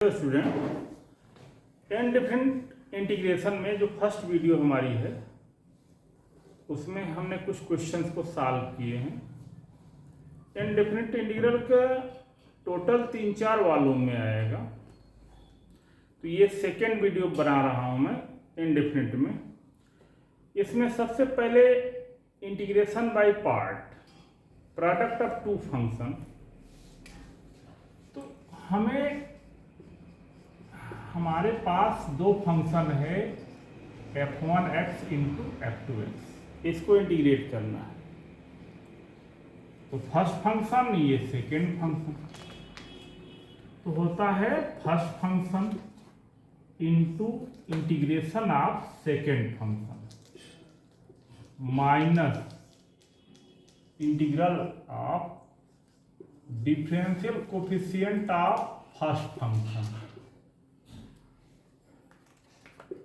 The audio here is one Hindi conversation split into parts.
स्टूडेंट इनडिफरेंट इंटीग्रेशन में जो फर्स्ट वीडियो हमारी है उसमें हमने कुछ क्वेश्चंस को सॉल्व किए हैं। इनडिफरेंट इंटीग्रल का टोटल 3-4 वॉल्यूम में आएगा, तो ये सेकेंड वीडियो बना रहा हूं मैं इनडिफरेंट में। इसमें सबसे पहले integration by part, product of two function. तो हमारे पास दो फंक्शन है f1x इंटू f2x, इसको इंटीग्रेट करना है। तो फर्स्ट फंक्शन, ये सेकेंड फंक्शन, तो होता है first function into integration of second function minus integral of differential coefficient of first function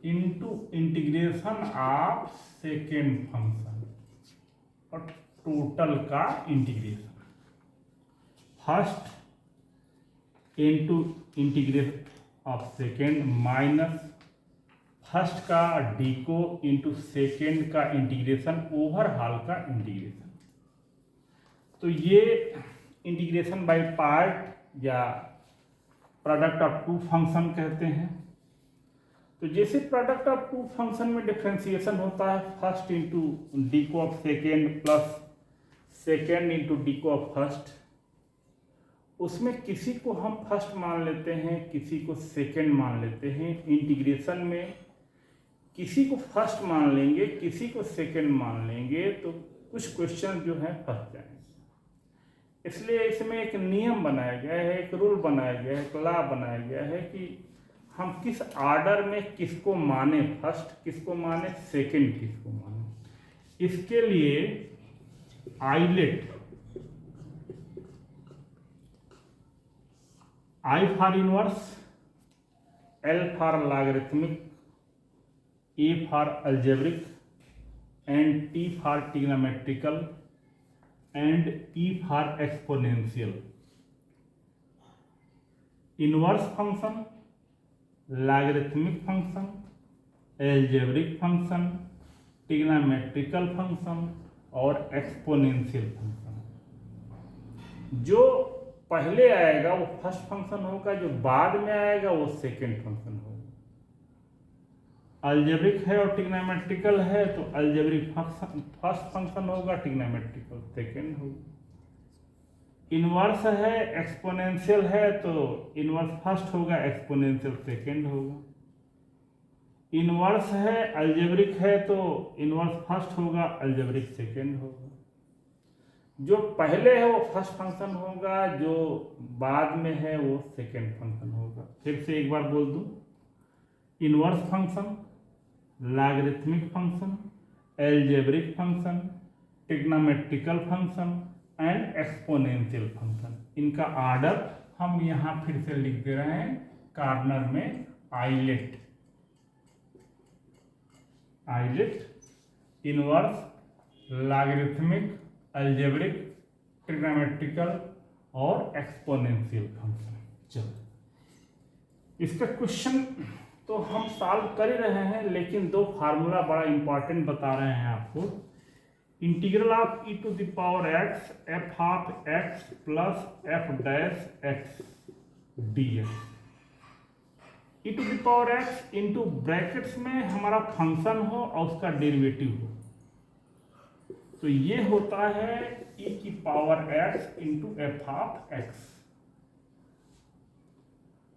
into integration of second function और टोटल का integration. First into integration of second minus first का डीको इंटू सेकेंड का इंटीग्रेशन ओवरऑल का इंटीग्रेशन। तो ये इंटीग्रेशन बाय पार्ट या प्रोडक्ट ऑफ टू फंक्शन कहते हैं। तो जैसे प्रोडक्ट ऑफ टू फंक्शन में डिफरेंशिएशन होता है फर्स्ट इंटू डीको of second plus second into डीको ऑफ फर्स्ट, उसमें किसी को हम फर्स्ट मान लेते हैं, किसी को सेकेंड मान लेते हैं। इंटीग्रेशन में किसी को फर्स्ट मान लेंगे, किसी को सेकेंड मान लेंगे, तो कुछ क्वेश्चन जो है फंस जाएंगे। इसलिए इसमें एक नियम बनाया गया है, एक रूल बनाया गया है, एक लॉ बनाया गया है कि हम किस ऑर्डर में किसको माने, फर्स्ट किसको माने, सेकंड किसको माने। इसके लिए ILATE, I for inverse, L for logarithmic, A for algebraic and T for trigonometrical and E for exponential. Inverse function, logarithmic function, algebraic function, trigonometrical function और एक्सपोनेंशियल फंक्शन। जो पहले आएगा वो फर्स्ट फंक्शन होगा, जो बाद में आएगा वो सेकेंड फंक्शन होगा। अलजेब्रिक है और ट्रिग्नोमेट्रिकल है तो अलजेब्रिक फर्स्ट फंक्शन होगा, ट्रिग्नोमेट्रिकल सेकेंड होगा। इनवर्स है, एक्सपोनेंशियल है तो इनवर्स फर्स्ट होगा, एक्सपोनेंशियल सेकेंड होगा। इनवर्स है, अलजेब्रिक है तो इनवर्स फर्स्ट होगा, अलजेब्रिक सेकेंड होगा। जो पहले है वो फर्स्ट फंक्शन होगा, जो बाद में है वो सेकेंड फंक्शन होगा। फिर से एक बार बोल दूं, inverse function, logarithmic function, algebraic function, trigonometrical function and exponential function. इनका ऑर्डर हम यहां फिर से लिख दे रहे हैं कॉर्नर में। ILATE, inverse, logarithmic, algebraic, trigonometrical और एक्सपोनेंशियल फंक्शन। चलो, इसका क्वेश्चन तो हम सॉल्व कर ही रहे हैं, लेकिन दो फार्मूला बड़ा इंपॉर्टेंट बता रहे हैं आपको। Integral of e to the power x f of x plus f dash x d x. E to the power x into brackets में हमारा फंक्शन हो और उसका डेरिवेटिव हो, तो ये होता है ई की power x into f of x.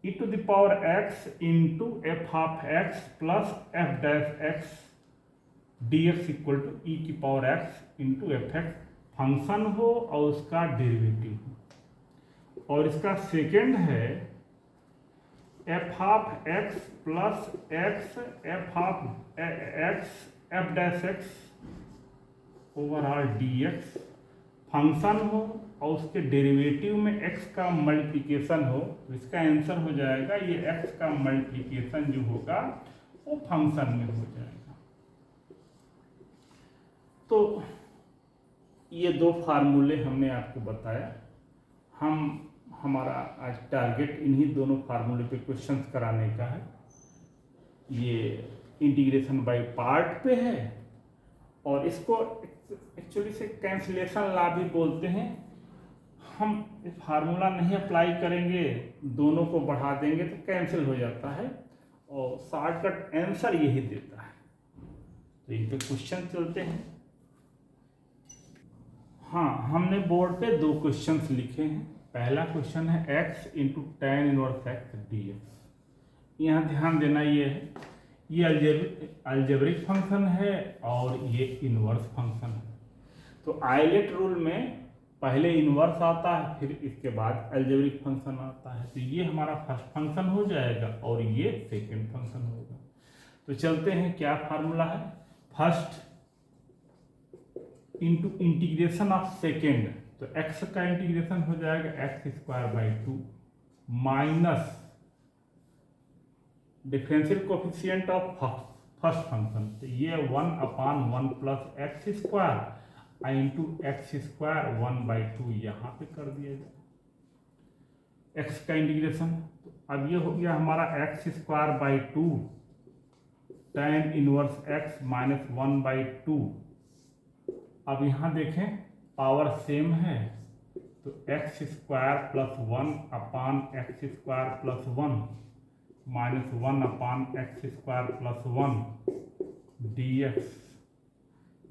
E to the power x into f of x plus f dash x dx equal to e की power x into f x function हो और उसका डेरिवेटिव हो। और इसका सेकेंड है f of x plus x f of x f dash x overall dx function हो और उसके डेरिवेटिव में x का मल्टीप्लिकेशन हो, तो इसका आंसर हो जाएगा ये x का मल्टीप्लिकेशन जो होगा वो फंक्शन में हो जाएगा। तो ये दो फार्मूले हमने आपको बताया। हमारा आज टारगेट इन्हीं दोनों फार्मूले पे क्वेश्चंस कराने का है। ये इंटीग्रेशन बाय पार्ट पे है और इसको एक्चुअली से कैंसिलेशन लॉ भी बोलते हैं। हम फार्मूला नहीं अप्लाई करेंगे, दोनों को बढ़ा देंगे तो कैंसिल हो जाता है और शॉर्टकट आंसर यही देता है। तो इन पे क्वेश्चन चलते हैं। हाँ, हमने बोर्ड पे 2 क्वेश्चंस लिखे हैं। पहला क्वेश्चन है x into tan inverse x dx। यहाँ ध्यान देना ये है, ये अलजेब्रिक फंक्शन है और ये इनवर्स फंक्शन है। तो आइलेट रूल में पहले इनवर्स आता है, फिर इसके बाद अलजेब्रिक फंक्शन आता है। तो ये हमारा फर्स्ट फंक्शन हो जाएगा और ये सेकंड फंक्शन होगा। तो चलते हैं, क्या फार्मूला है। First into integration of second, तो x का इंटीग्रेशन हो जाएगा x² / 2 minus differential coefficient of first function, तो ये 1/1 + x² इंटू x² 1/2 यहाँ पे कर दिया जाए x का इंटीग्रेशन। तो अब ये हो गया हमारा x² / 2 tan inverse x minus 1/2। अब यहाँ देखें पावर सेम है, तो x² + 1/x² + 1 minus 1/x² + 1 dx।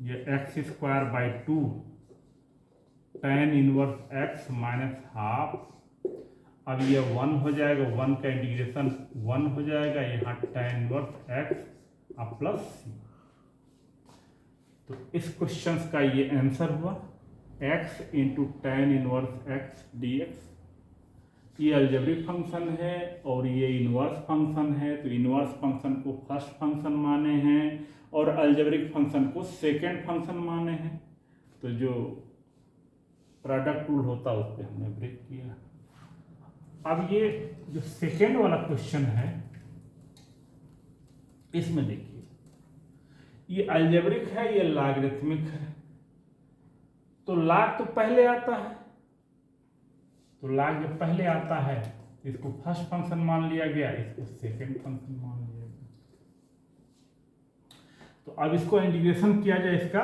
ये x² / 2 tan inverse x minus half. अब ये 1 हो जाएगा, 1 का इंटीग्रेशन 1 हो जाएगा, यहाँ tan इनवर्स x अब प्लस c। तो इस क्वेश्चन का ये आंसर हुआ x into tan inverse x dx। ये अलजेब्रिक फंक्शन है और ये इनवर्स फंक्शन है। तो इनवर्स फंक्शन को फर्स्ट फंक्शन माने हैं और अलजेब्रिक फंक्शन को सेकंड फंक्शन माने हैं। तो जो प्रोडक्ट रूल होता है उस पर हमने ब्रेक किया। अब ये जो सेकंड वाला क्वेश्चन है, इसमें देखिए ये अलजेब्रिक है, ये लॉगरिथमिक है। तो लॉग तो पहले आता है, तो लॉग जब पहले आता है इसको फर्स्ट फंक्शन मान लिया गया, इसको सेकंड फंक्शन मान लिया गया। तो अब इसको इंटीग्रेशन किया जाए इसका,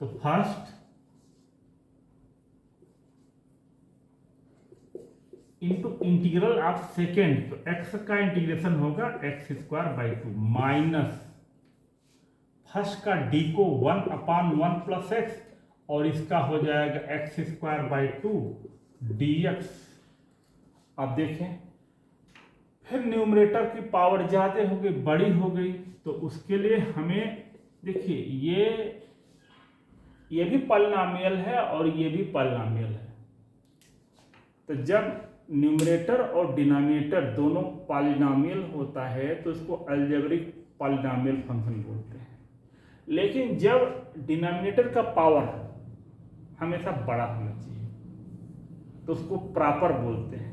तो first into integral of second, तो x का इंटीग्रेशन होगा x² / 2 माइनस फर्स्ट का d को 1/1 + x और इसका हो जाएगा x² / 2 dx। अब देखें फिर न्यूमरेटर की पावर ज़्यादा हो गई, बड़ी हो गई, तो उसके लिए हमें देखिए ये भी पॉलिनॉमियल है और ये भी पॉलिनॉमियल है। तो जब न्यूमरेटर और डिनोमिनेटर दोनों पॉलिनॉमियल होता है तो इसको अलजेब्रिक पॉलिनॉमियल फंक्शन बोलते हैं। लेकिन जब डिनोमिनेटर का पावर हमेशा बड़ा होना चाहिए तो उसको प्रॉपर बोलते हैं,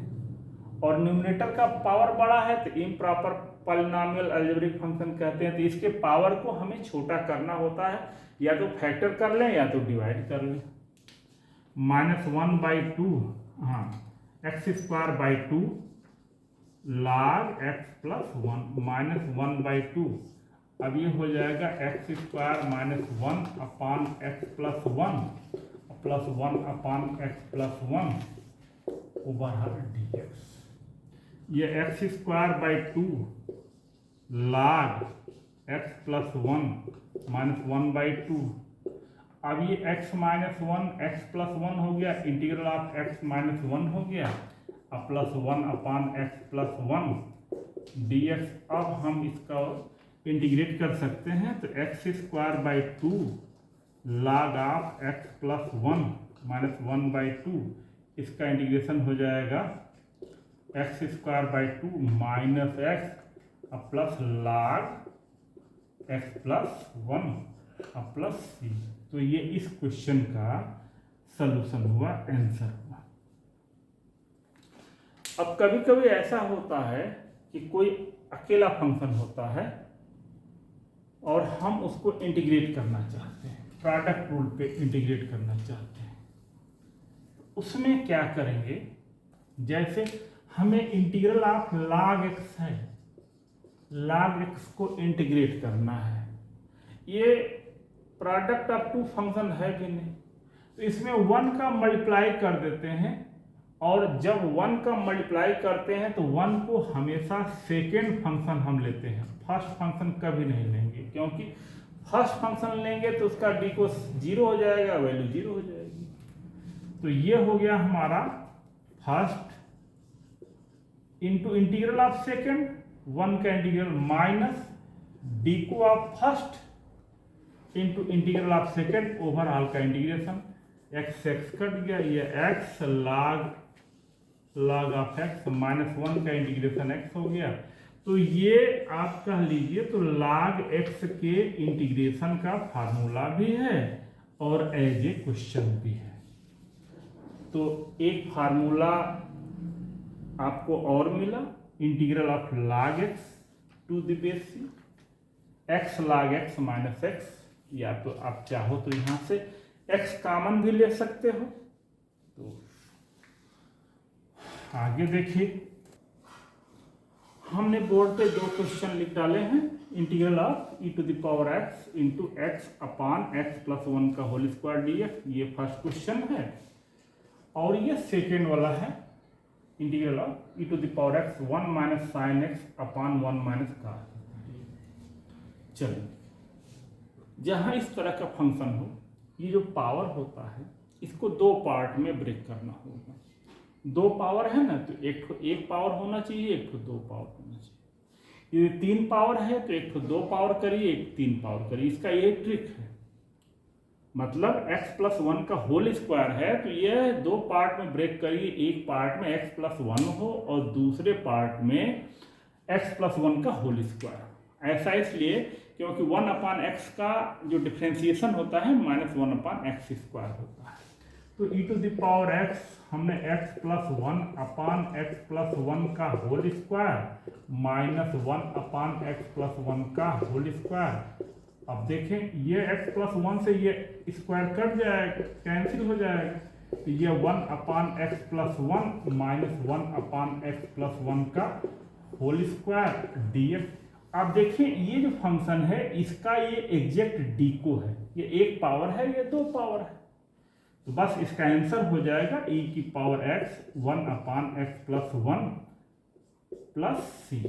और न्यूमरेटर का पावर बड़ा है तो इम्प्रॉपर पॉलिनॉमियल अलजेब्रिक फंक्शन कहते हैं। तो इसके पावर को हमें छोटा करना होता है, या तो फैक्टर कर लें या तो डिवाइड कर लें। -1/2, हाँ, x² / 2 log x + 1 -1/2। अब ये हो जाएगा x² - 1/x + 1 plus 1/x + 1 over dx। ये x² / 2 log x + 1 -1/2। अब ये x - 1 x + 1 हो गया, इंटीग्रल ऑफ x - 1 हो गया, अब प्लस 1/x + 1 dx। अब हम इसका इंटीग्रेट कर सकते हैं, तो x² / 2 log of x + 1 -1/2, इसका इंटीग्रेशन हो जाएगा x² / 2 माइनस x अब प्लस log x + 1 अब प्लस c। तो ये इस क्वेश्चन का सलूशन हुआ, आंसर हुआ। अब कभी कभी ऐसा होता है कि कोई अकेला फंक्शन होता है और हम उसको इंटीग्रेट करना चाहते हैं, प्रोडक्ट रूल पे इंटीग्रेट करना चाहते हैं। उसमें क्या करेंगे, जैसे हमें इंटीग्रल ऑफ log x है, log x को इंटीग्रेट करना है, ये प्रोडक्ट ऑफ टू फंक्शन है कि नहीं, तो इसमें 1 का मल्टीप्लाई कर देते हैं, और जब 1 का मल्टीप्लाई करते हैं तो 1 को हमेशा सेकेंड फंक्शन हम लेते हैं, फर्स्ट फंक्शन कभी नहीं लेंगे, क्योंकि फर्स्ट फंक्शन लेंगे तो उसका डी को 0 हो जाएगा, वैल्यू 0 हो जाएगी। तो ये हो गया हमारा first into integral of second, 1 का इंटीग्रल माइनस डी को of first into integral of second over all का इंटीग्रेशन, एक्स एक्स कट गया, ये x log of x minus 1 का इंटीग्रेशन एक्स हो गया। तो ये आप कह लीजिए तो log x के इंटीग्रेशन का फार्मूला भी है और एज ए क्वेश्चन भी है। तो एक फार्मूला आपको और मिला, integral of log x to the base c, x log x minus x, या तो आप चाहो तो यहां से x कॉमन भी ले सकते हो। तो आगे देखिए, हमने बोर्ड पे 2 क्वेश्चन लिख डाले हैं, integral of e to the power x into x upon x plus 1 का होल स्क्वायर dx, ये फर्स्ट क्वेश्चन है, और ये सेकेंड वाला है, integral of e to the power x 1 minus sine x upon 1 minus cos। चलिए, जहां इस तरह का फंक्शन हो, ये जो पावर होता है इसको 2 पार्ट में ब्रेक करना होगा। 2 पावर है ना, तो एक पावर होना चाहिए, एक 2 पावर होना चाहिए। ये 3 पावर है तो एक 2 पावर करिए, एक 3 पावर करिए, इसका ये ट्रिक है। मतलब x प्लस 1 का होल स्क्वायर है तो ये 2 पार्ट में ब्रेक करिए, एक पार्ट में x प्लस 1 हो और दूसरे पार्ट में x प्लस 1 का होल स्क्वायर। ऐसा इसलिए क्योंकि 1 अपान एक्स का जो डिफ्रेंसिएशन होता है माइनस 1 अपान एक्स स्क्वायर होता है। तो e to the power x हमने x plus 1 upon x plus 1 का whole square minus 1 upon x plus 1 का होल स्क्वायर। अब देखें, ये x प्लस 1 से ये स्क्वायर कट जाएगा, कैंसिल हो जाएगा, तो ये 1 upon x plus 1 minus 1 upon x plus 1 का होल स्क्वायर dx। आप देखें, ये जो फंक्शन है इसका ये एग्जैक्ट डीको है, ये 1 पावर है, ये 2 पावर है, तो बस इसका आंसर हो जाएगा e की power x 1 upon x plus 1 plus c.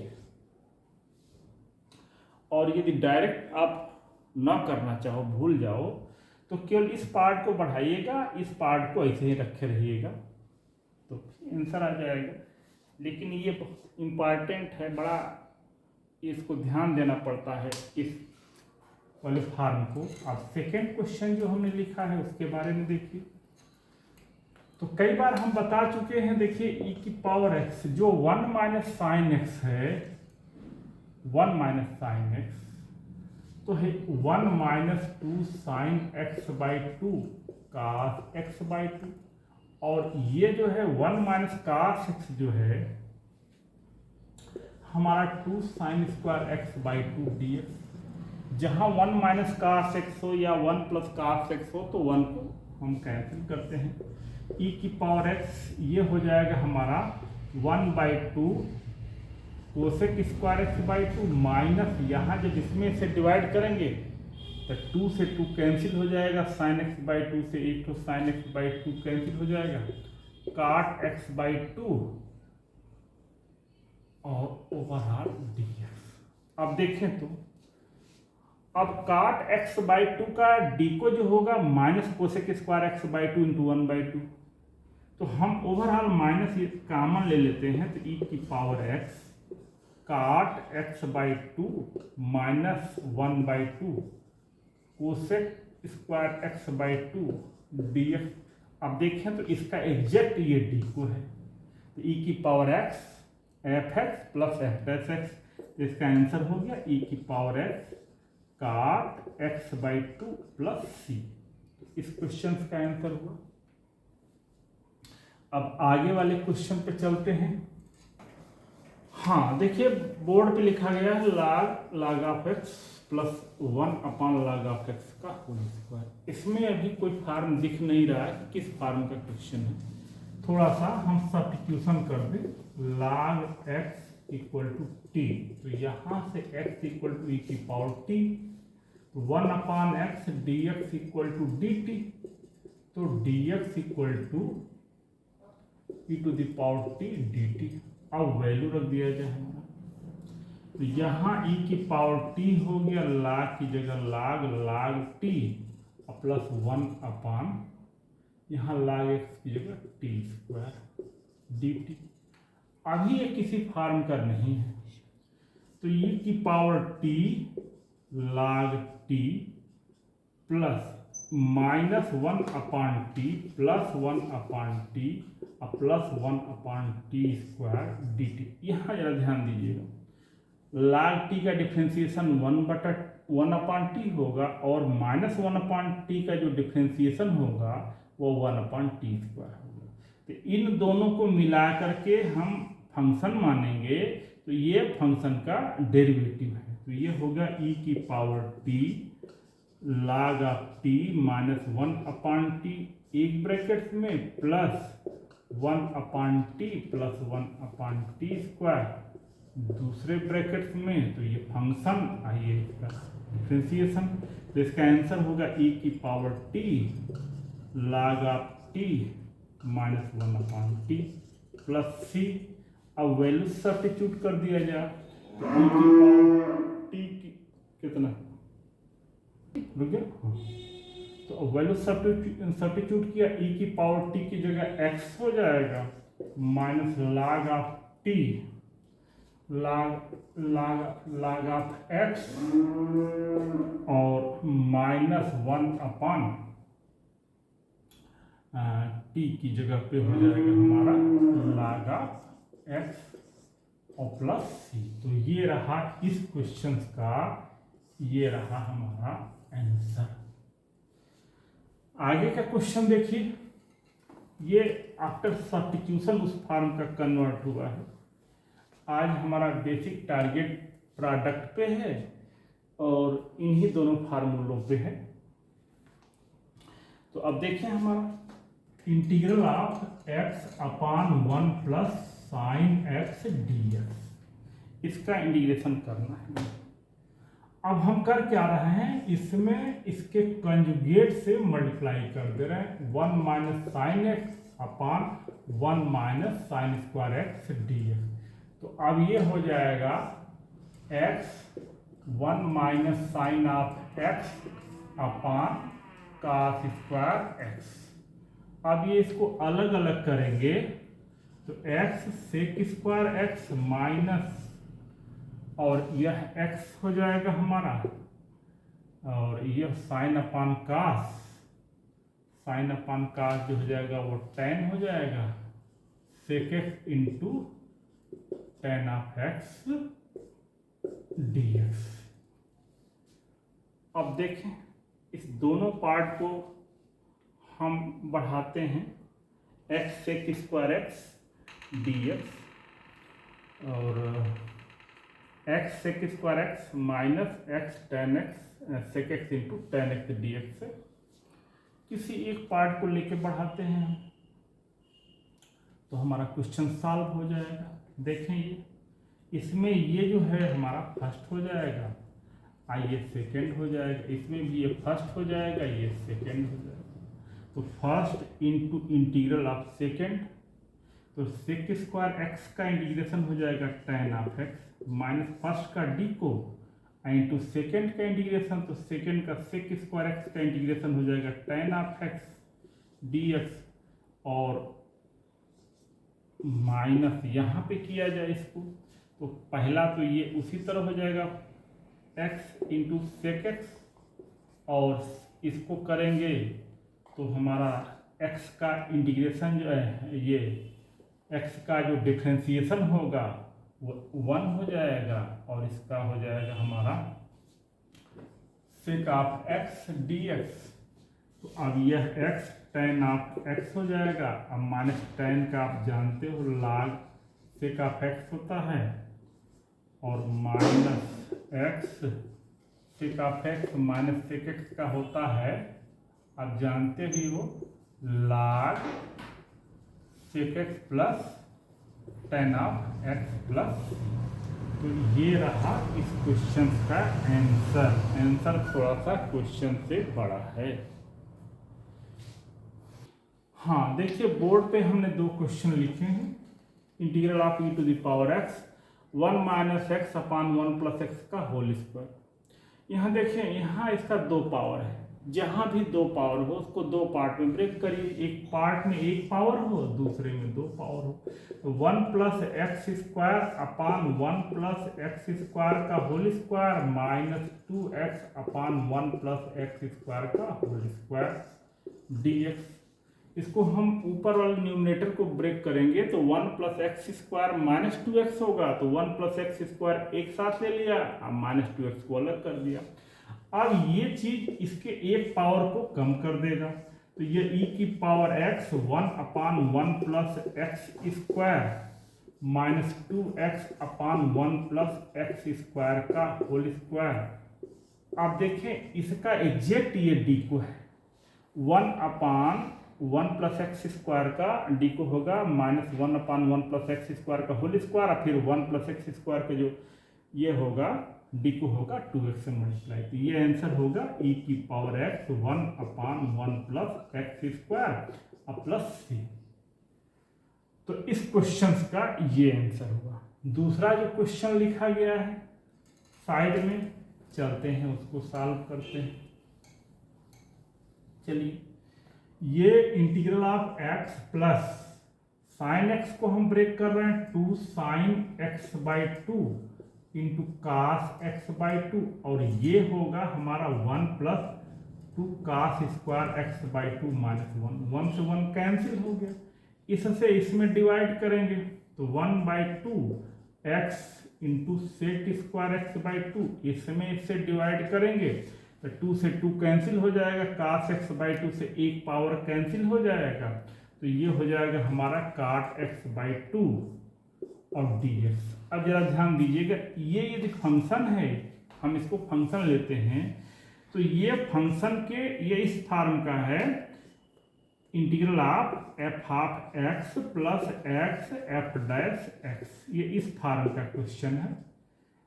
और यदि डायरेक्ट आप ना करना चाहो, भूल जाओ, तो केवल इस पार्ट को बढ़ाइएगा, इस पार्ट को ऐसे ही रखे रहिएगा, तो आंसर आ जाएगा। लेकिन ये इम्पॉर्टेंट है, बड़ा इसको ध्यान देना पड़ता है इस वाले फॉर्म को। अब सेकेंड क्वेश्चन जो हमने लिखा है उसके बारे में देखिए। तो कई बार हम बता चुके हैं, देखिए e की पावर x जो 1 माइनस साइन एक्स है, 1 माइनस साइन एक्स तो है 1 minus 2 sine x by 2 cos x by 2, और ये जो है 1 माइनस कास एक्स जो है हमारा 2 sine square x by 2 dx। जहाँ 1 माइनस कास एक्स हो या 1 प्लस कास एक्स हो तो 1 को हम कैंसिल करते हैं। e की पावर x ये हो जाएगा हमारा 1 by 2 cosec square x by 2 minus, यहाँ जब इसमें से डिवाइड करेंगे तो 2 से 2 कैंसिल हो जाएगा, साइन एक्स बाई 2 से एक तो साइन एक्स बाई 2 कैंसिल हो जाएगा, काट एक्स बाई 2 और ओवरऑल dx। अब देखें तो अब काट x बाई 2 का डी को जो होगा minus cosec square x by 2 into 1 by 2, तो हम ओवरऑल माइनस ये कामन ले लेते हैं, तो e की पावर x काट x by 2 minus 1 by 2 cosec square x by 2 dx। अब देखें तो इसका एग्जैक्ट ये डी को है, तो e की power x F x plus f dash x, इसका आंसर हो गया e की पावर x काट x बाई 2 प्लस सी। इस क्वेश्चन का आंसर हुआ। अब आगे वाले क्वेश्चन पे चलते हैं। हाँ देखिए, बोर्ड पे लिखा गया है log of x plus 1 upon log of x का होल स्क्वायर। इसमें अभी कोई फार्म दिख नहीं रहा है, किस फार्म का क्वेश्चन है, थोड़ा सा हम सब्स्टिट्यूशन कर दें, log x equal to t, तो यहाँ से x इक्वल टू ई की पावर टी, तो 1/x dx equal to d t, तो dx equal to e to the power t d t. अब वैल्यू रख दिया जाए हमारा, तो यहाँ ई की पावर टी हो गया, log की जगह log टी प्लस 1/, यहाँ log x की जगह टी स्क्वायर डी टी। अभी ये किसी फॉर्म का नहीं है, तो ई की power T log T plus -1/t plus 1/t plus 1/t square D T. यहाँ जरा ध्यान दीजिएगा, log t का डिफ्रेंसिएशन 1/t होगा और -1/t का जो डिफ्रेंसिएशन होगा वो 1/t स्क्वायर होगा। तो इन दोनों को मिला करके हम फंक्शन मानेंगे, तो ये फंक्शन का डेरिवेटिव है। तो ये होगा e की power t log of t -1/t एक ब्रैकेट में plus 1/t plus 1/t square दूसरे ब्रैकेट में। तो ये फंक्शन आइए इसका डिफ्रेंसिएशन, तो इसका आंसर होगा e की power t log of t -1/t plus c। अब वैल्यू सब्स्टिट्यूट कर दिया जाए, तो e की पावर t की कितना रुक गया, तो वैल्यू सब्स्टिट्यूट किया, e की पावर t की जगह x हो जाएगा minus log of t log of x और -1/t की जगह पे हो जाएगा हमारा log ऑफ x और प्लस c। तो ये रहा इस क्वेश्चन का, ये रहा हमारा आंसर। आगे का क्वेश्चन देखिए, ये आफ्टर सब्स्टिट्यूशन उस फॉर्म का कन्वर्ट हुआ है। आज हमारा बेसिक टारगेट प्रोडक्ट पे है और इन्हीं दोनों फार्मूलों पे है। तो अब देखिए हमारा integral of x/1 plus sine x dx, इसका इंटीग्रेशन करना है। अब हम कर क्या रहे हैं, इसमें इसके कंजुगेट से मल्टीप्लाई कर दे रहे हैं, 1 minus sine x upon 1 minus sine square x dx। तो अब ये हो जाएगा x 1 minus sine of x upon cos square x। अब ये इसको अलग अलग करेंगे, तो x sec square x minus, और यह x हो जाएगा हमारा, और यह साइन अपान कास, साइन अपान कास जो हो जाएगा वो tan हो जाएगा, सेक x into tan of x dx। अब देखें इस दोनों पार्ट को हम बढ़ाते हैं, x sec square x dx और x sec square x minus x tan x sec x into tan x dx से किसी एक पार्ट को लेके बढ़ाते हैं हम, तो हमारा क्वेश्चन सॉल्व हो जाएगा। देखें ये इसमें ये जो है हमारा फर्स्ट हो जाएगा, ये सेकेंड हो जाएगा, इसमें भी ये फर्स्ट हो जाएगा, ये सेकेंड हो जाएगा। तो first into integral of second, तो सेक स्क्वायर एक्स का इंटीग्रेशन हो जाएगा tan of x minus first का डी को इंटू सेकेंड का इंटीग्रेशन, तो सेकेंड का सेक स्क्वायर एक्स का इंटीग्रेशन हो जाएगा tan ऑफ x dx, और माइनस यहाँ पे किया जाए इसको, तो पहला तो ये उसी तरह हो जाएगा x इंटू सेक एक्स, और इसको करेंगे तो हमारा x का इंटीग्रेशन जो है, ये x का जो डिफ्रेंसिएशन होगा वो 1 हो जाएगा, और इसका हो जाएगा हमारा सेक ऑफ x dx। तो अब यह x tan ऑफ x हो जाएगा, अब माइनस tan का आप जानते हो log सेक ऑफ x होता है, और minus x sec of x minus sec x का होता है, आप जानते ही हो log sec x plus tan of x plus. तो ये रहा इस क्वेश्चन का आंसर थोड़ा सा क्वेश्चन से बड़ा है। हाँ देखिए, बोर्ड पे हमने दो क्वेश्चन लिखे हैं। Integral of e to the power x 1 minus x upon 1 plus x का होल स्क्वायर। यहाँ देखिए, यहाँ इसका दो पावर है। जहाँ भी दो पावर हो उसको दो पार्ट में ब्रेक करिए। एक पार्ट में एक पावर हो, दूसरे में दो पावर हो। तो 1 plus x square upon 1 plus x square का होल स्क्वायर माइनस 2x अपान 1 प्लस एक्स स्क्वायर का होल स्क्वायर dx। इसको हम ऊपर वाले न्यूमरेटर को ब्रेक करेंगे तो 1 plus x square minus 2x होगा। तो 1 प्लस एक्स स्क्वायर एक साथ ले लिया, अब माइनस 2x को अलग कर दिया। अब ये चीज इसके एक पावर को कम कर देगा। तो ये e की power x 1 upon 1 plus x square minus 2x अपान 1 प्लस एक्स स्क्वायर का होल स्क्वायर। आप देखें, इसका एग्जैक्ट ये डी को है। 1 अपान 1 प्लस एक्स स्क्वायर का डी को होगा minus 1 upon 1 plus x square का होल स्क्वायर, और फिर 1 प्लस एक्स स्क्वायर का जो ये होगा डी को होगा 2x से मल्टीप्लाई। तो ये आंसर होगा e की power x 1 upon 1 plus x square plus c. तो इस क्वेश्चन का ये आंसर होगा। दूसरा जो क्वेश्चन लिखा गया है साइड में, चलते हैं उसको सॉल्व करते हैं। चलिए, ये integral of x plus sine x को हम ब्रेक कर रहे हैं 2 sine x by 2 into cos x by 2, और ये होगा हमारा 1 plus 2 cos square x by 2 minus 1 से 1 कैंसिल हो गया। इससे इसमें डिवाइड करेंगे तो 1 by 2 x into sec square x by 2, इसमें इससे डिवाइड करेंगे तो 2 से 2 कैंसिल हो जाएगा, कास एक्स बाई 2 से एक पावर कैंसिल हो जाएगा। तो ये हो जाएगा हमारा काट एक्स बाई 2 और dx। अब जरा ध्यान दीजिएगा, ये यदि फंक्शन है, हम इसको फंक्शन लेते हैं तो ये फंक्शन के ये इस फॉर्म का है, integral of F of x plus x f dash x. ये इस फॉर्म का क्वेश्चन है।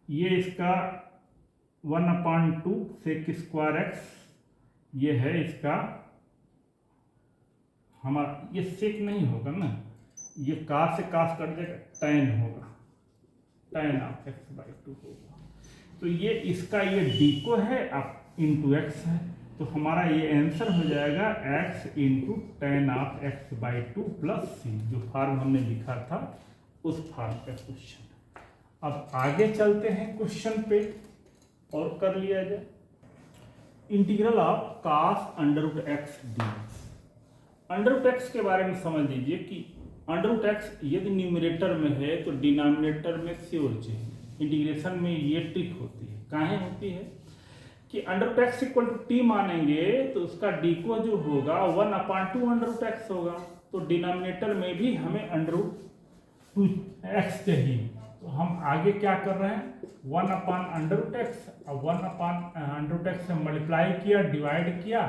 ये इसका 1/2 सेक स्क्वायर एक्स, ये है इसका हमारा, ये सेक नहीं होगा ना, ये कास से कास कट जाएगा, tan होगा, tan ऑफ एक्स बाई 2 होगा। तो ये इसका ये डी को है, अब इंटू एक्स है, तो हमारा ये आंसर हो जाएगा x into tan of x by 2 plus c, जो फॉर्म हमने लिखा था उस फॉर्म का क्वेश्चन। अब आगे चलते हैं क्वेश्चन पे और कर लिया जाए। Integral of cos under root x d. Under root x के बारे में समझ लीजिए कि अंडर रूट एक्स यदि न्यूमरेटर में है तो डिनोमिनेटर में श्योर चाहिए। इंटीग्रेशन में ये ट्रिक होती है, काहे होती है कि under root x equal to t मानेंगे तो उसका डी को जो होगा 1/2 अंडर रूट एक्स होगा। तो डिनोमिनेटर में भी हमें अंडर रूट 2 एक्स चाहिए। तो हम आगे क्या कर रहे हैं, 1 अंडर रूट एक्स, अब 1 अंडर रूट एक्स से मल्टीप्लाई किया, डिवाइड किया,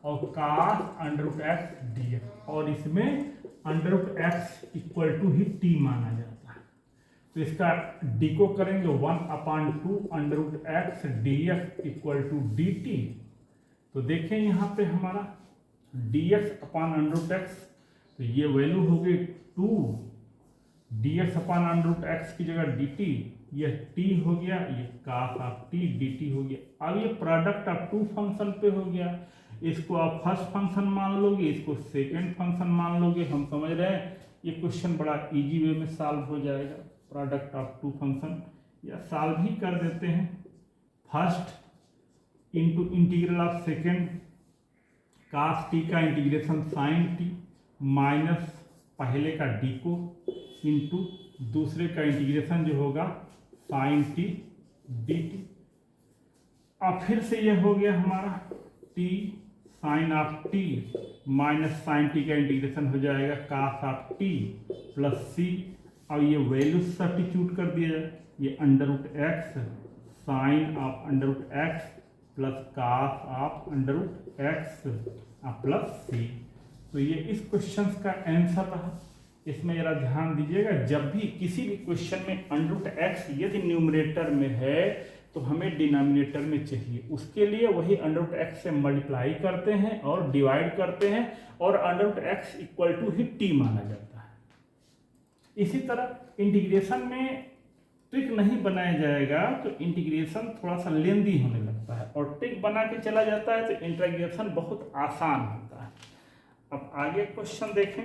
और cos under root x d, और इसमें under root x equal to ही टी माना जाता है। तो इसका डी को करेंगे 1/2 under root x d x equal to d t. तो देखें यहाँ पे हमारा d x upon under root x, तो ये वैल्यू हो गई 2 d x upon under root x की जगह डी टी, ये टी हो गया, ये कास ऑफ टी डी टी हो गया। अब ये प्रोडक्ट ऑफ 2 फंक्शन पे हो गया। इसको आप फर्स्ट फंक्शन मान लोगे, इसको सेकंड फंक्शन मान लोगे। हम समझ रहे हैं ये क्वेश्चन बड़ा इजी वे में सॉल्व हो जाएगा। प्रोडक्ट ऑफ 2 फंक्शन या सॉल्व ही कर देते हैं। First into integral of second cos t का इंटीग्रेशन साइन टी माइनस पहले का डी को इंटू दूसरे का इंटीग्रेशन जो होगा साइन टी डी टी। अब फिर से ये हो गया हमारा t sine of t minus sine t का इंटीग्रेशन हो जाएगा cos of t plus c. अब ये वैल्यू सब्स्टिट्यूट कर दिया जाए, ये under root x sine of under root x plus cos of under root x plus c. तो ये इस क्वेश्चन का आंसर रहा। इसमें जरा ध्यान दीजिएगा, जब भी किसी भी क्वेश्चन में अंडर एक्स यदि न्यूमरेटर में है तो हमें डिनोमिनेटर में चाहिए, उसके लिए वही अंडर एक्स से मल्टीप्लाई करते हैं और डिवाइड करते हैं और अंडर एक्स इक्वल टू ही टी माना जाता है। इसी तरह इंटीग्रेशन में ट्रिक नहीं बनाया जाएगा तो इंटीग्रेशन थोड़ा सा लेंदी होने लगता है, और ट्रिक बना के चला जाता है तो इंटीग्रेशन बहुत आसान होता है। अब आगे क्वेश्चन देखें,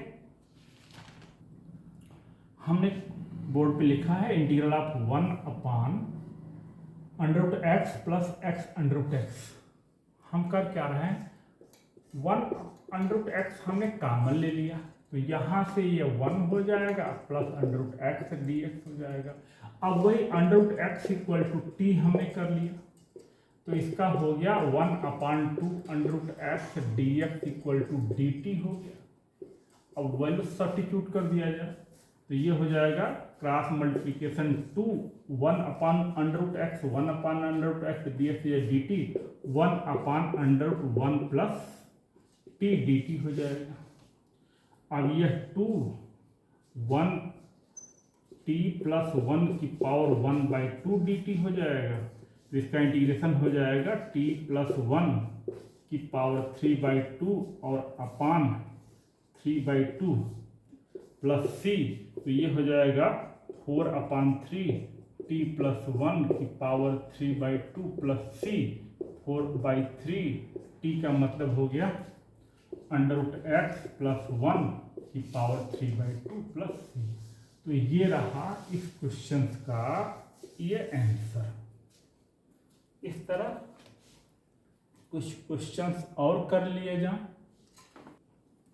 हमने बोर्ड पे लिखा है integral of 1 upon under root x plus x under root x. हम कर क्या रहे हैं, 1 अंडर रूट एक्स हमने कॉमन ले लिया तो यहाँ से ये 1 हो जाएगा plus under root x d x हो जाएगा। अब वही under root x equal to t हमने कर लिया तो इसका हो गया 1 upon 2 under root x d x equal to d t हो गया। अब वैल्यू सब्स्टिट्यूट कर दिया जाए तो ये हो जाएगा cross multiplication 2 1 upon under root x 1 upon under root x d x d t 1 upon under root 1 plus t d t हो जाएगा। अब यह 2 1 टी प्लस 1 की पावर 1/2 डी टी हो जाएगा, तो इसका इंटीग्रेशन हो जाएगा टी प्लस 1 की पावर 3/2 और अपान 3/2 प्लस सी, तो ये हो जाएगा 4/3 टी प्लस 1 की पावर 3/2 प्लस सी 4/3 टी का मतलब हो गया अंडर रूट एक्स प्लस 1 की पावर 3/2 प्लस सी। तो ये रहा इस क्वेश्चन का ये आंसर। इस तरह कुछ क्वेश्चंस और कर लिए जाएं,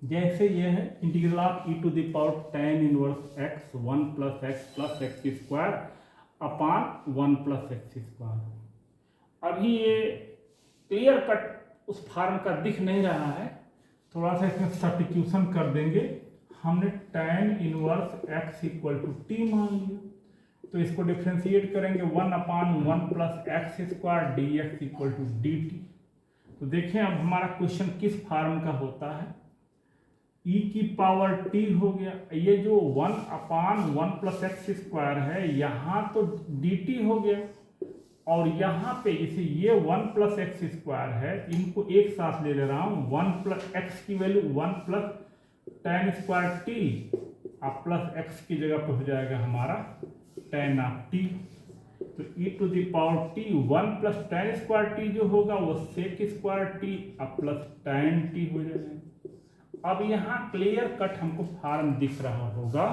जैसे ये है integral of e to the power tan inverse x 1 plus x square upon 1 plus x square. अभी ये क्लियर कट उस फॉर्म का दिख नहीं रहा है, थोड़ा सा इसमें सब्स्टिट्यूशन कर देंगे। हमने tan inverse x equal to t मान लिया तो इसको डिफ्रेंशिएट करेंगे 1 upon 1 plus x square d x equal to d t. तो देखें अब हमारा क्वेश्चन किस फॉर्म का होता है, e की पावर t हो गया, ये जो 1 अपान 1 प्लस एक्स स्क्वायर है यहाँ तो dt हो गया, और यहाँ पे इसे ये 1 प्लस एक्स स्क्वायर है, इनको एक साथ ले रहा हूँ 1 प्लस एक्स की value 1 plus tan square t अब प्लस एक्स की जगह पे हो जाएगा हमारा tan ऑफ टी। तो e to the power t 1 plus tan square t जो होगा वो सेक स्क्वायर टी अब प्लस tan टी हो जाएगा। अब यहाँ क्लियर कट हमको फॉर्म दिख रहा होगा,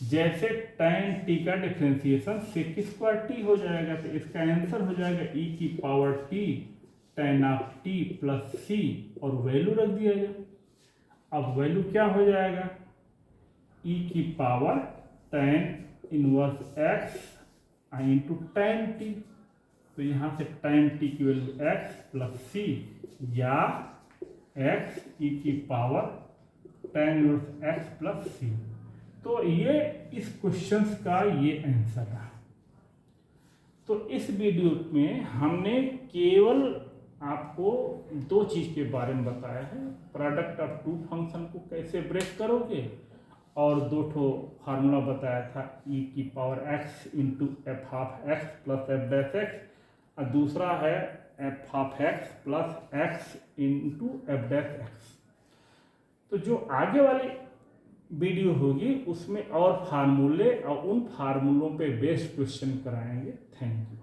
जैसे tan टी का डिफ्रेंसिएशन सेक स्क्वायर टी हो जाएगा तो इसका आंसर हो जाएगा e की power t tan of t plus c और वैल्यू रख दिया जाए। अब वैल्यू क्या हो जाएगा, e की power tan inverse x into tan t, तो यहाँ से tan टी की वैल्यू x प्लस सी या x e की power tan inverse x plus c. तो ये इस क्वेश्चन का ये आंसर रहा। तो इस वीडियो में हमने केवल आपको दो चीज के बारे में बताया है, प्रोडक्ट ऑफ टू फंक्शन को कैसे ब्रेक करोगे, और दो ठो फार्मूला बताया था e की power x into f of x plus f dash x, और दूसरा है f of x plus x into F dash x. तो जो आगे वाली वीडियो होगी उसमें और फार्मूले और उन फार्मूलों पे बेस्ड क्वेश्चन कराएंगे। Thank you.